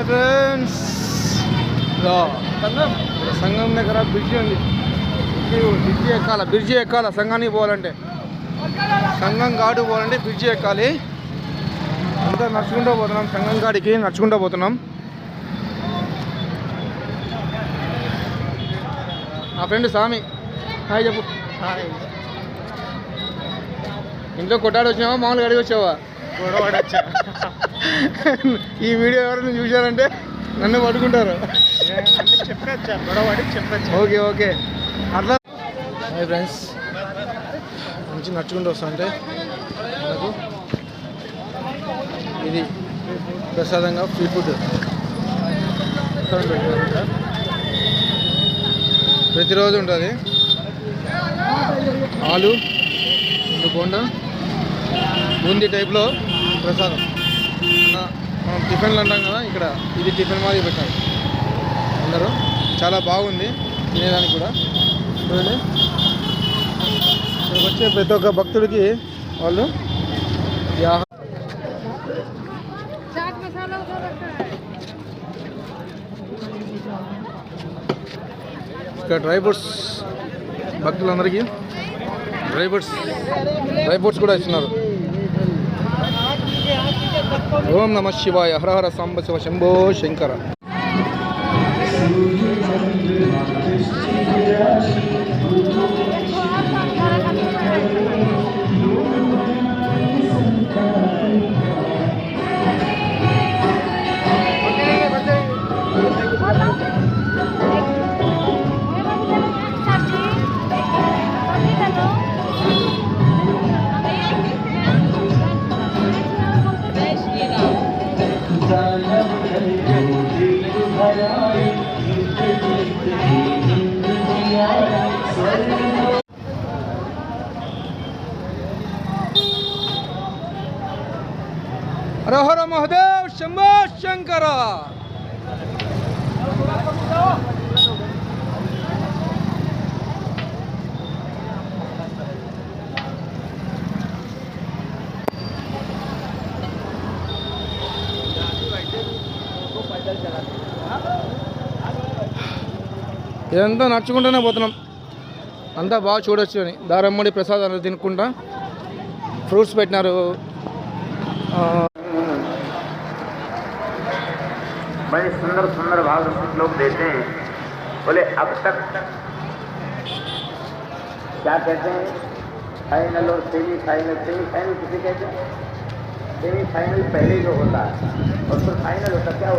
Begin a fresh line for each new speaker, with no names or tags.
Hi friends, సంఘం దగ్గర bridge ఉంది. బ్రిడ్జి ఎక్కాల సంఘానికి పోవాలంటే, సంఘం ఘాటు పోవాలంటే బ్రిడ్జి ఎక్కాలి. అంతా నడుచుకుంటూ పోతున్నాం, సంఘం కాడికి నడుచుకుంటూ పోతున్నాం. నా ఫ్రెండ్ స్వామి, హాయ్ చెప్పు. ఇంట్లో కొట్టాడు వచ్చావా, మామూలుగా అడిగి వచ్చావా? ఈ వీడియో ఎవరైనా చూశారంటే నన్ను పట్టుకుంటారు. ఓకే ఓకే అట్లా. హాయ్ ఫ్రెండ్స్, మంచి నడుచుకుంటూ వస్తా అంటే మనకు ఇది ప్రసాదంగా ఫ్రీ ఫుడ్ ప్రతిరోజు ఉంటుంది. ఆలు బోండా బూందీ టైప్లో ప్రసాదం. మనం టిఫిన్లు అంటాం కదా, ఇక్కడ ఇది టిఫిన్ మాది పెట్టారు అందరూ. చాలా బాగుంది తినేదానికి కూడా. చూడండి, ఇక్కడికి వచ్చే ప్రతి ఒక్క భక్తుడికి వాళ్ళు ఇక్కడ డ్రై ఫ్రూట్స్ భక్తులందరికీ డ్రై ఫ్రూట్స్ కూడా ఇస్తున్నారు. ఓం నమ శివాయ, హర హర సాంబ శివ శంభో శంకర. హర హర మహాదేవ్ శంభో శంకర. ఇదంతా నడుచుకుంటూనే పోతున్నాం. అంతా బాగా చూడొచ్చు అని. దారమ్మడి ప్రసాదాలు తినుకుంటా ఫ్రూట్స్ పెట్టినారు.
बड़े सुंदर सुंदर भाव लोग देते हैं. बोले अब तक क्या कहते हैं, फाइनल और सेमीफाइनल. सेमीफाइनल किसे कहते हैं? सेमीफाइनल पहले जो होता है और फिर फाइनल होता क्या होता है?